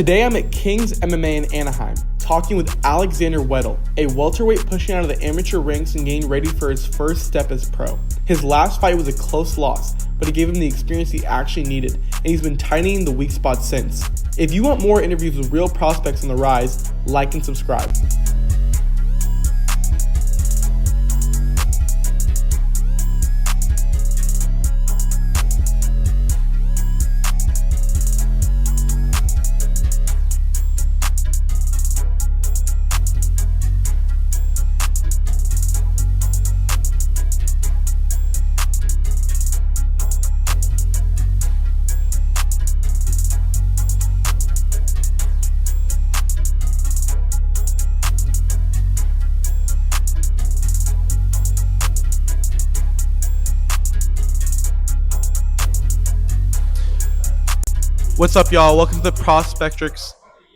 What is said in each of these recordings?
Today I'm at Kings MMA in Anaheim, talking with Alexander Weddle, a welterweight pushing out of the amateur ranks and getting ready for his first step as pro. His last fight was a close loss, but it gave him the experience he actually needed, and he's been tightening the weak spots since. If you want more interviews with real prospects on the rise, like and subscribe. What's up, y'all? Welcome to the Prospectrix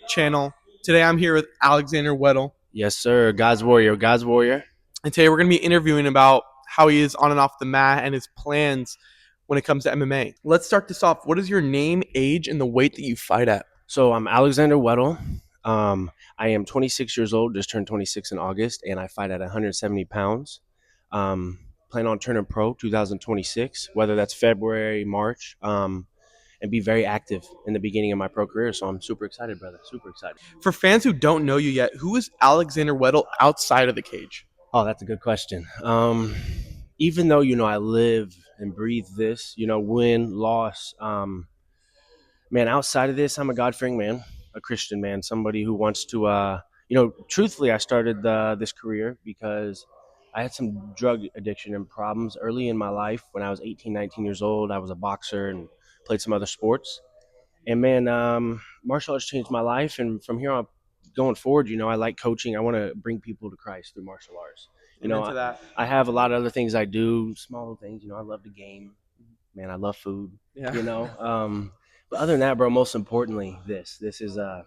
channel. Today I'm here with Alexander Weddle. Yes, sir. God's warrior. And today we're going to be interviewing about how he is on and off the mat and his plans when it comes to MMA. Let's start this off. What is your name, age, and the weight that you fight at? So I'm Alexander Weddle. I am 26 years old, just turned 26 in August, and I fight at 170 pounds. Plan on turning pro 2026, whether that's February, March, and be very active in the beginning of my pro career. So I'm super excited, brother. Super excited. For fans who don't know you yet, who is Alexander Weddle outside of the cage? Oh, that's a good question. Even though, I live and breathe this, win, loss, man, outside of this, I'm a God-fearing man, a Christian man, somebody who wants to, truthfully, I started this career because I had some drug addiction and problems early in my life. When I was 18, 19 years old, I was a boxer and played some other sports. And, man, martial arts changed my life. And from here on going forward, I like coaching. I want to bring people to Christ through martial arts. I have a lot of other things I do, small things. I love the game. Man, I love food. Yeah. But other than that, bro, most importantly, this is the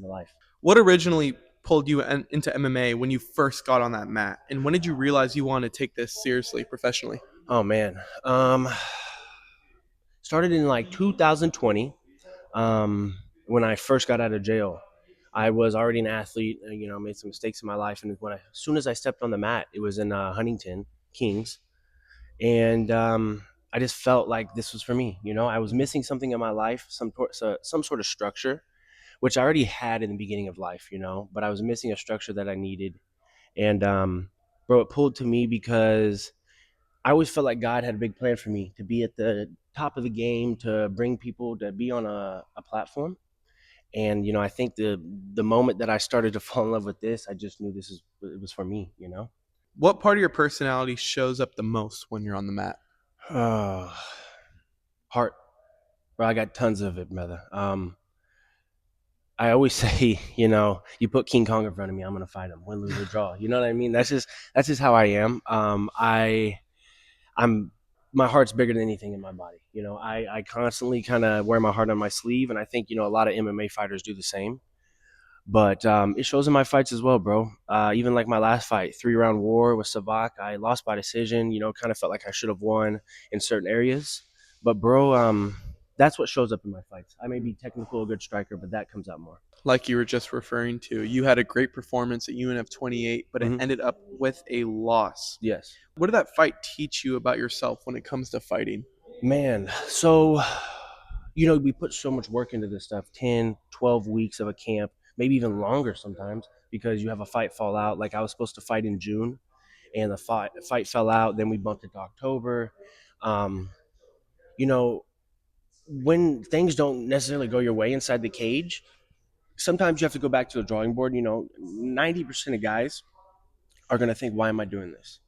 life. What originally pulled you into MMA when you first got on that mat? And when did you realize you wanted to take this seriously, professionally? Oh, man. Started in like 2020 when I first got out of jail. I was already an athlete, made some mistakes in my life. And as soon as I stepped on the mat, it was in Huntington, Kings. And I just felt like this was for me. I was missing something in my life, some sort of structure, which I already had in the beginning of life, but I was missing a structure that I needed. And bro, it pulled to me because I always felt like God had a big plan for me to be at the top of the game, to bring people to be on a platform. And, I think the moment that I started to fall in love with this, I just knew it was for me, What part of your personality shows up the most when you're on the mat? Heart. Bro, I got tons of it, brother. I always say, you put King Kong in front of me, I'm gonna fight him, win, lose, or draw. You know what I mean? That's just how I am. My heart's bigger than anything in my body. I constantly kind of wear my heart on my sleeve, and I think a lot of MMA fighters do the same. But it shows in my fights as well, bro. Even like my last fight, 3-round war with Savak, I lost by decision. Kind of felt like I should have won in certain areas. But bro, that's what shows up in my fights. I may be technical, a good striker, but that comes out more. Like you were just referring to, you had a great performance at UNF 28, but it ended up with a loss. Yes. What did that fight teach you about yourself when it comes to fighting? Man, so, we put so much work into this stuff, 10, 12 weeks of a camp, maybe even longer sometimes, because you have a fight fall out. Like I was supposed to fight in June, and the fight fell out. Then we bumped it to October. When things don't necessarily go your way inside the cage, sometimes you have to go back to the drawing board. 90% of guys are going to think, why am I doing this?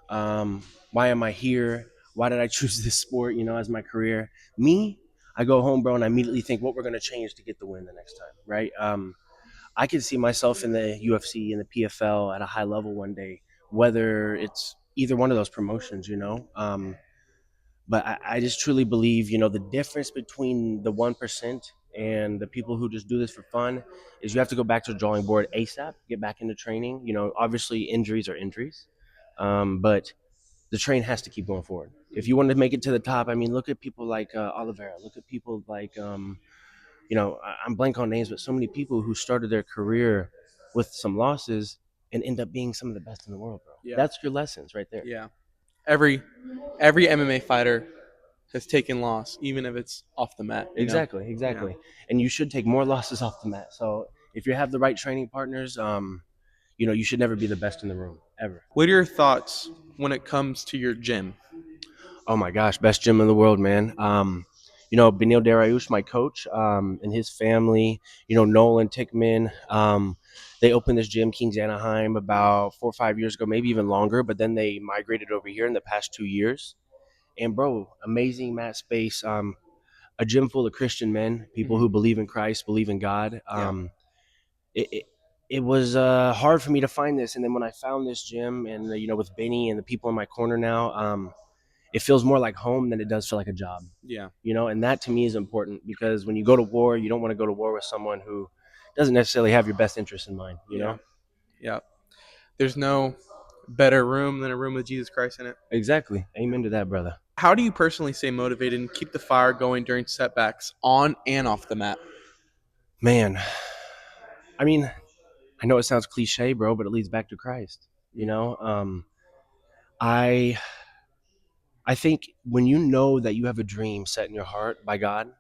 Why am I here? Why did I choose this sport, as my career? Me, I go home, bro, and I immediately think what we're going to change to get the win the next time, right? I could see myself in the UFC and the PFL at a high level one day, whether it's either one of those promotions, But I just truly believe, the difference between the 1% and the people who just do this for fun is you have to go back to the drawing board ASAP, get back into training. Obviously injuries are injuries, but the train has to keep going forward. If you want to make it to the top, look at people like Oliveira. Look at people like, I'm blank on names, but so many people who started their career with some losses and end up being some of the best in the world, bro. Yeah. That's your lessons right there. Yeah. Every MMA fighter has taken loss, even if it's off the mat. Exactly, Yeah. exactly. And you should take more losses off the mat. So if you have the right training partners, you should never be the best in the room ever. What are your thoughts when it comes to your gym? Oh my gosh, best gym in the world, man. Benil Dariush, my coach, and his family, Nolan Tickman, they opened this gym, Kings Anaheim, about 4 or 5 years ago, maybe even longer, but then they migrated over here in the past 2 years. And bro, amazing mat space, a gym full of Christian men, people who believe in Christ, believe in God. Yeah. It was hard for me to find this. And then when I found this gym and, with Benny and the people in my corner now, it feels more like home than it does feel like a job. Yeah. And that to me is important because when you go to war, you don't want to go to war with someone who doesn't necessarily have your best interest in mind, Yeah. Yeah. There's no better room than a room with Jesus Christ in it. Exactly. Amen to that, brother. How do you personally stay motivated and keep the fire going during setbacks on and off the mat? Man, I mean, I know it sounds cliche, bro, but it leads back to Christ. I I think when you know that you have a dream set in your heart by God,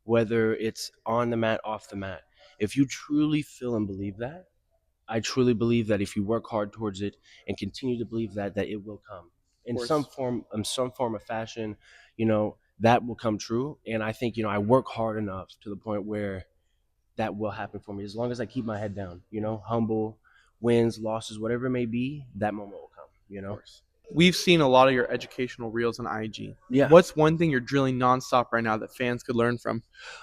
whether it's on the mat, off the mat, if you truly feel and believe that, I truly believe that if you work hard towards it and continue to believe that it will come in some form of fashion, that will come true. And I think, I work hard enough to the point where that will happen for me. As long as I keep my head down, humble, wins, losses, whatever it may be, that moment will come. We've seen a lot of your educational reels on IG. Yeah. What's one thing you're drilling nonstop right now that fans could learn from?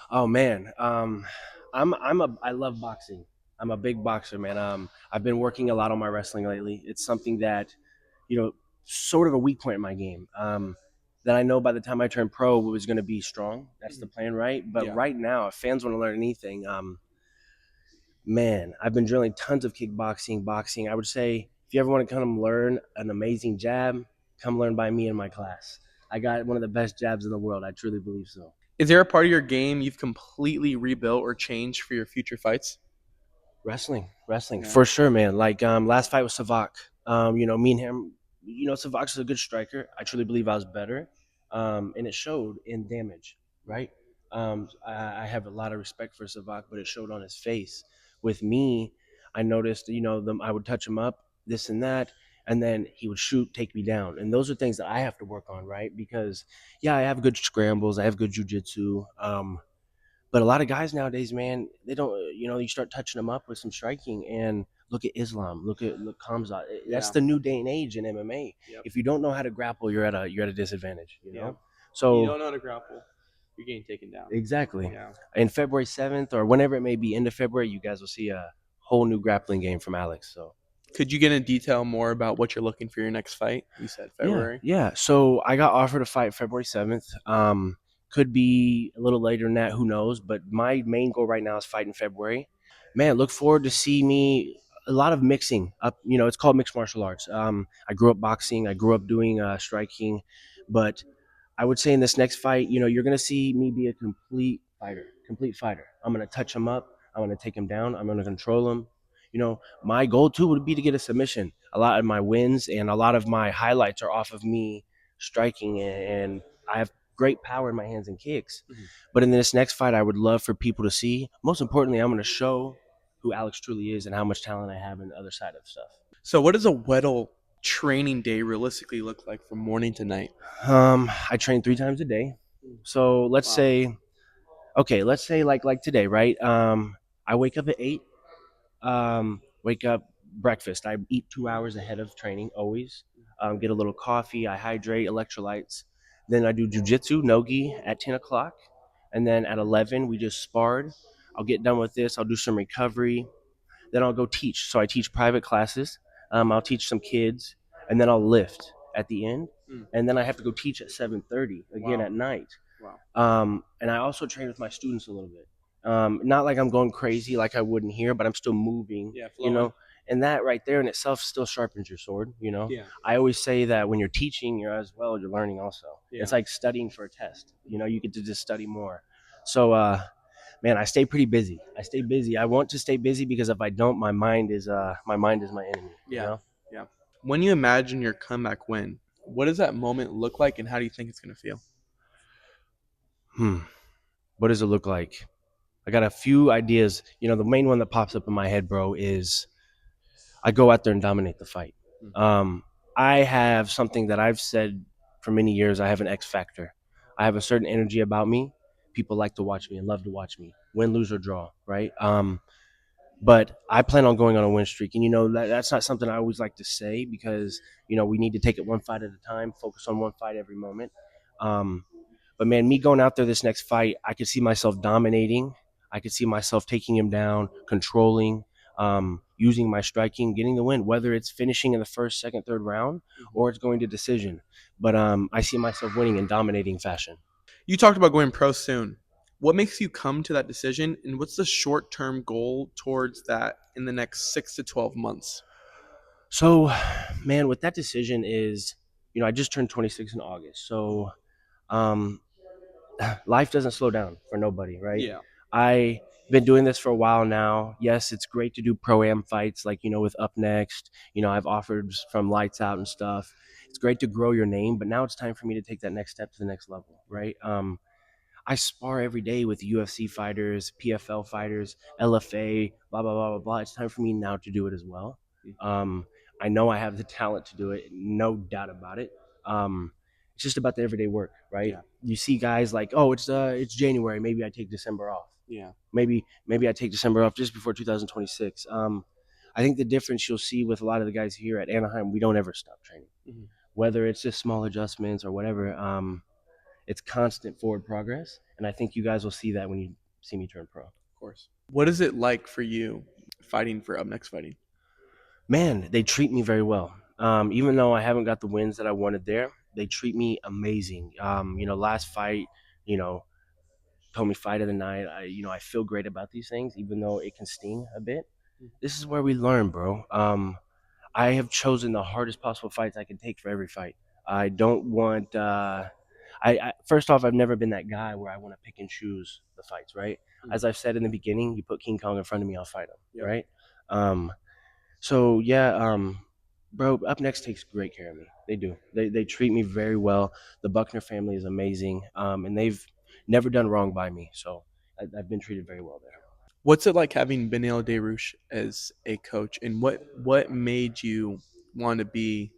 Oh man, I love boxing. I'm a big boxer, man. I've been working a lot on my wrestling lately. It's something that, sort of a weak point in my game. That I know by the time I turn pro, it was going to be strong. That's the plan, right? But right now, if fans want to learn anything, man, I've been drilling tons of kickboxing, boxing. I would say if you ever want to come learn an amazing jab, come learn by me in my class. I got one of the best jabs in the world. I truly believe so. Is there a part of your game you've completely rebuilt or changed for your future fights? Wrestling, Yeah. for sure, man. Like last fight was Savak. Me and him. Savak's a good striker. I truly believe I was better, and it showed in damage. Right. I have a lot of respect for Savak, but it showed on his face. With me, I noticed. I would touch him up, this and that, and then he would shoot, take me down, and those are things that I have to work on, right? Because yeah, I have good scrambles, I have good jujitsu. But a lot of guys nowadays, man, they don't. You start touching them up with some striking, and look at Islam, look Kamzat. That's the new day and age in MMA. Yep. If you don't know how to grapple, you're at a disadvantage. Yep. So You don't know how to grapple, you're getting taken down. exactly. Yeah. In February 7th or whenever it may be, end of February, you guys will see a whole new grappling game from Alex. So Could you get into detail more about what you're looking for your next fight? You said February. Yeah. So I got offered a fight February 7th. Could be a little later than that. Who knows? But my main goal right now is fight in February. Man, look forward to see me. A lot of mixing up. It's called mixed martial arts. I grew up boxing. I grew up doing striking, but I would say in this next fight, you're gonna see me be a complete fighter. Complete fighter. I'm gonna touch him up. I'm gonna take him down. I'm gonna control him. My goal too would be to get a submission. A lot of my wins and a lot of my highlights are off of me striking, and I have great power in my hands and kicks. But in this next fight, I would love for people to see. Most importantly, I'm going to show who Alex truly is and how much talent I have in the other side of stuff. So, what does a Weddle training day realistically look like from morning to night? I train 3 times a day. So let's say, okay, let's say like today, right? I wake up at 8. Wake up, breakfast. I eat 2 hours ahead of training always. Get a little coffee. I hydrate, electrolytes. Then I do jujitsu, nogi at 10 o'clock. And then at 11, we just sparred. I'll get done with this. I'll do some recovery. Then I'll go teach. So I teach private classes. I'll teach some kids. And then I'll lift at the end. And then I have to go teach at 7:30 again at night. And I also train with my students a little bit. Not like I'm going crazy like I would in here, but I'm still moving. And that right there in itself still sharpens your sword. I always say that when you're teaching, you're learning also. It's like studying for a test. You get to just study more. So Man, I stay pretty busy. I stay busy. I want to stay busy because if I don't, my mind is my enemy. You Yeah. know. Yeah. When you imagine your comeback win, what does that moment look like and how do you think it's going to feel? Hmm. What does it look like? I got a few ideas. The main one that pops up in my head, bro, is I go out there and dominate the fight. Um, I have something that I've said for many years. I have an X factor. I have a certain energy about me. People like to watch me and love to watch me, win, lose, or draw, right? But I plan on going on a win streak, and that's not something I always like to say because we need to take it one fight at a time, focus on one fight every moment. Um, but man, me going out there this next fight, I could see myself dominating. I could see myself taking him down, controlling, using my striking, getting the win, whether it's finishing in the first, second, third round or it's going to decision. But I see myself winning in dominating fashion. You talked about going pro soon. What makes you come to that decision, and what's the short term goal towards that in the next 6 to 12 months? So, man, with that decision is, I just turned 26 in August. So, um, life doesn't slow down for nobody, right? Yeah. I've been doing this for a while now. Yes, it's great to do pro am fights like, with Up Next. I've offered from Lights Out and stuff. It's great to grow your name, but now it's time for me to take that next step to the next level, right? I spar every day with UFC fighters, PFL fighters, LFA, blah, blah, blah, blah, blah. It's time for me now to do it as well. Um, I know I have the talent to do it, no doubt about it. It's just about the everyday work, right? Yeah. You see guys like, oh, it's January, maybe I take December off. Yeah. Maybe I take December off just before 2026. I think the difference you'll see with a lot of the guys here at Anaheim, we don't ever stop training, whether it's just small adjustments or whatever. It's constant forward progress, and I think you guys will see that when you see me turn pro. Of course. What is it like for you fighting for Up Next Fighting? Man, they treat me very well. Even though I haven't got the wins that I wanted there, they treat me amazing. Last fight, you know, told me fight of the night. I feel great about these things, even though it can sting a bit. This is where we learn, bro. I have chosen the hardest possible fights I can take for every fight. I don't want. First off, I've never been that guy where I want to pick and choose the fights. Right, as I've said in the beginning, you put King Kong in front of me, I'll fight him. Yep. Right. So yeah, bro, Up Next takes great care of me. They do. They treat me very well. The Buckner family is amazing, and they've never done wrong by me. So I've been treated very well there. What's it like having Benil Derouche as a coach, and what made you want to be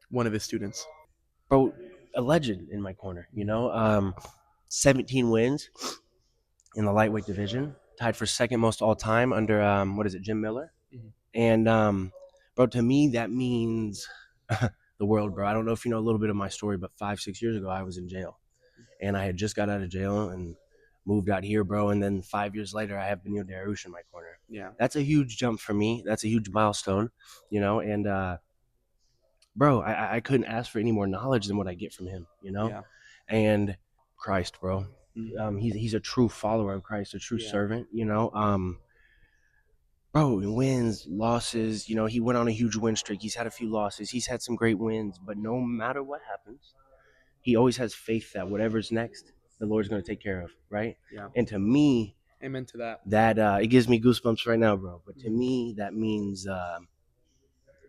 one of his students? Bro, a legend in my corner. 17 wins in the lightweight division, tied for second most all time under what is it, Jim Miller? And bro, to me that means the world, bro. I don't know if you know a little bit of my story, but 5-6 years ago I was in jail, and I had just got out of jail and moved out here, bro. And then 5 years later, I have Benil Dariush in my corner. Yeah. That's a huge jump for me. That's a huge milestone, And bro, I couldn't ask for any more knowledge than what I get from him, Yeah. And Christ, bro. Mhm. He's a true follower of Christ, a true Yeah. servant, Bro, wins, losses, he went on a huge win streak. He's had a few losses. He's had some great wins, but no matter what happens, he always has faith that whatever's next, the Lord's going to take care of, right? Yeah. And to me, Amen to that. that it gives me goosebumps right now, bro. But to me, that means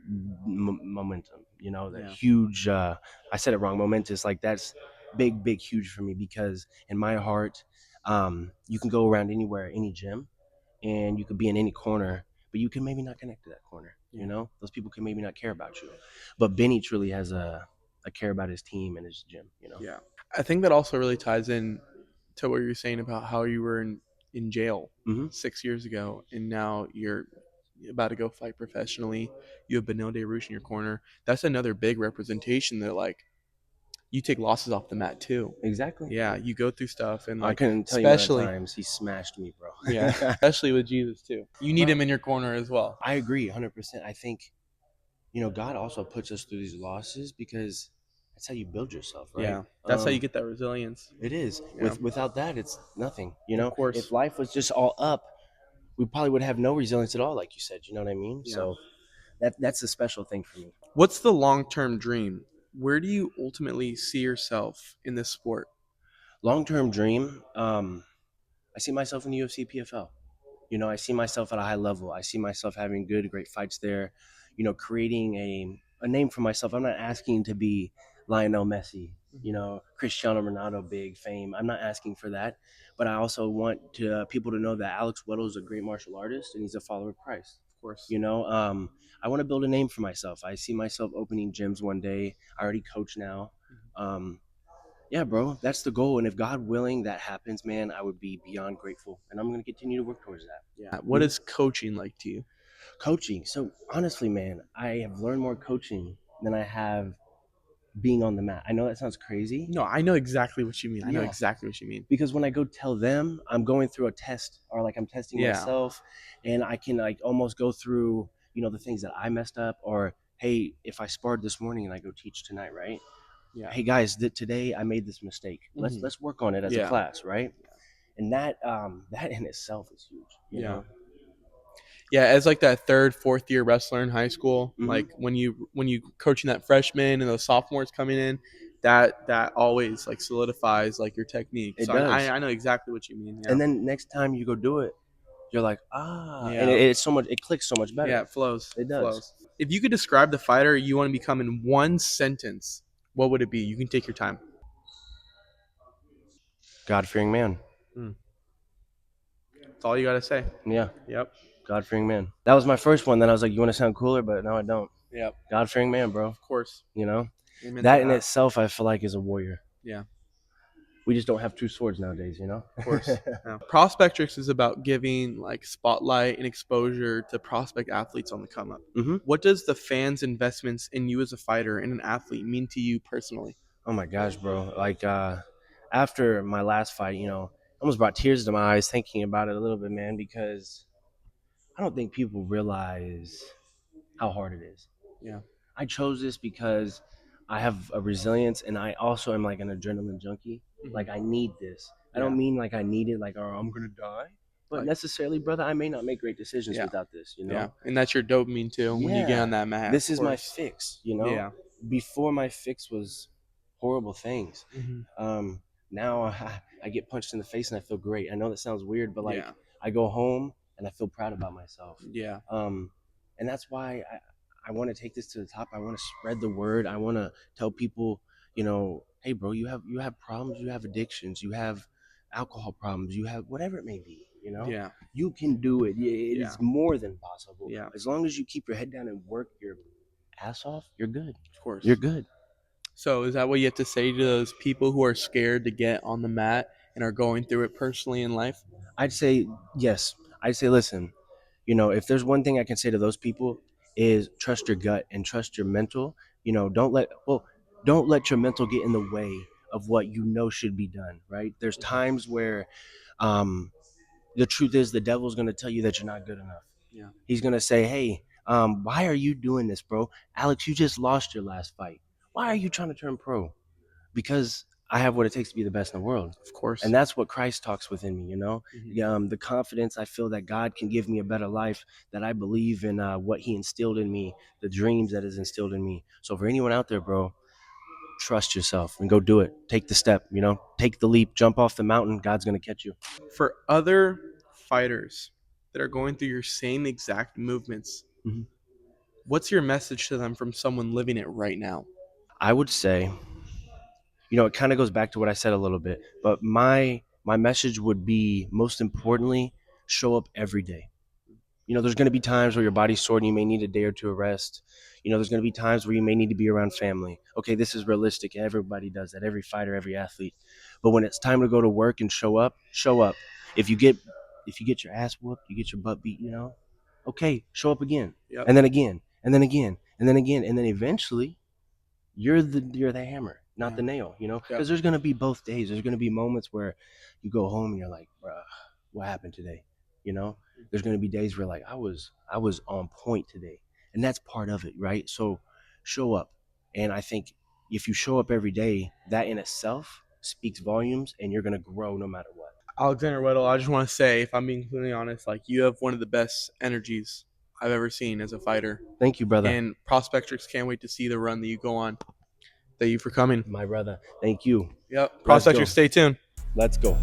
momentum. That Yeah. huge. I said it wrong. Momentous. Like that's big, big, huge for me because in my heart, you can go around anywhere, any gym, and you could be in any corner, but you can maybe not connect to that corner. Those people can maybe not care about you, but Benny truly has a care about his team and his gym. Yeah. I think that also really ties in to what you're saying about how you were in jail Mm-hmm. 6 years ago, and now you're about to go fight professionally. You have Benil Dariush in your corner. That's another big representation that like you take losses off the mat too. Exactly. Yeah, you go through stuff and I like couldn't tell you how many especially times he smashed me, bro. yeah, especially with Jesus too. You need Bro, him in your corner as well. I agree 100%. I think, God also puts us through these losses because that's how you build yourself, right? Yeah, that's how you get that resilience. It is. Yeah. Without that, it's nothing. Of course. If life was just all up, we probably would have no resilience at all, like you said. You know what I mean? Yeah. So that's a special thing for me. What's the long-term dream? Where do you ultimately see yourself in this sport? Long term dream. I see myself in the UFC PFL. I see myself at a high level. I see myself having great fights there. Creating a name for myself. I'm not asking to be Lionel Messi, Cristiano Ronaldo, big fame. I'm not asking for that, but I also want people to know that Alex Weddle is a great martial artist and he's a follower of Christ. Of course. I want to build a name for myself. I see myself opening gyms one day. I already coach now. Yeah, bro, that's the goal. And if God willing that happens, man, I would be beyond grateful. And I'm going to continue to work towards that. Yeah. What is coaching like to you? Coaching. So honestly, man, I have learned more coaching than I have being on the mat. I know that sounds crazy. No, I know exactly what you mean. I know Yeah. exactly what you mean. Because when I go tell them, I'm going through a test or like I'm testing Yeah. myself, and I can like almost go through, the things that I messed up, or hey, if I sparred this morning and I go teach tonight, right? Yeah. Hey guys, today I made this mistake. Let's work on it as a class, right? And that in itself is huge. You know? Yeah, as like that third, fourth year wrestler in high school, Mhm. like when you coaching that freshman and those sophomores coming in, that always like solidifies like your technique. It So does. I know exactly what you mean. Yeah. And then next time you go do it, you're like, and Yeah. it's so much. It clicks so much better. Yeah, it flows. It does. Flows. If you could describe the fighter you want to become in one sentence, what would it be? You can take your time. God-fearing man. That's all you got to say. Yeah. Yep. God-fearing man. That was my first one. Then I was like, you want to sound cooler, but no, I don't. Yep. God-fearing man, bro. Of course. Amen that in itself, I feel like is a warrior. Yeah. We just don't have two swords nowadays, Of course. Yeah. Prospectrix is about giving like spotlight and exposure to prospect athletes on the come up. Mhm. What does the fans' investments in you as a fighter and an athlete mean to you personally? Oh my gosh, bro. Like after my last fight, almost brought tears to my eyes thinking about it a little bit, man, because I don't think people realize how hard it is. Yeah. I chose this because I have a resilience and I also am like an adrenaline junkie. Mhm. Like I need this. I Yeah. don't mean like I need it like, oh, I'm gonna die. But Like- necessarily, brother, I may not make great decisions Yeah. without this, Yeah. And that's your dopamine too when you get on that mat. This of is my course. fix, Yeah. Before my fix was horrible things. Mhm. Now I get punched in the face and I feel great. I know that sounds weird, but like Yeah. I go home and I feel proud about myself. Yeah. And that's why I want to take this to the top. I want to spread the word. I want to tell people, hey, bro, you have problems, you have addictions, you have alcohol problems, you have whatever it may be. Yeah. You can do it. It is more than possible. Yeah. As long as you keep your head down and work your ass off, you're good. Of course. You're good. So is that what you have to say to those people who are scared to get on the mat and are going through it personally in life? I'd say yes. I'd say listen. If there's one thing I can say to those people is trust your gut and trust your mental. Don't let your mental get in the way of what should be done. Right? There's times where, the truth is the devil's gonna tell you that you're not good enough. Yeah. He's gonna say, hey, why are you doing this, bro? Alex, you just lost your last fight. Why are you trying to turn pro? Because I have what it takes to be the best in the world. Of course. And that's what Christ talks within me, Mhm. The confidence I feel that God can give me a better life, that I believe in what he instilled in me, the dreams that is instilled in me. So for anyone out there, bro, trust yourself and go do it. Take the step, take the leap, jump off the mountain. God's going to catch you. For other fighters that are going through your same exact movements, Mhm. what's your message to them from someone living it right now? I would say, it kind of goes back to what I said a little bit, but my message would be most importantly, show up every day. There's going to be times where your body's sore and you may need a day or two of rest. There's going to be times where you may need to be around family. Okay, this is realistic. Everybody does that. Every fighter, every athlete. But when it's time to go to work and show up, show up. If you get your ass whooped, you get your butt beat, okay, show up again. Yep. And then again, and then again, and then again, and then eventually you're the hammer, not the nail, because there's going to be both days. There's going to be moments where you go home and you're like, bruh, what happened today? There's going to be days where like I was on point today, and that's part of it, right? So show up. And I think if you show up every day, that in itself speaks volumes, and you're going to grow no matter what. Alexander Weddle, I just want to say, if I'm being completely honest, like you have one of the best energies I've ever seen as a fighter. Thank you, brother. And Prospectrix can't wait to see the run that you go on. Thank you for coming. My brother. Thank you. Yep. Prospectrix, stay tuned. Let's go.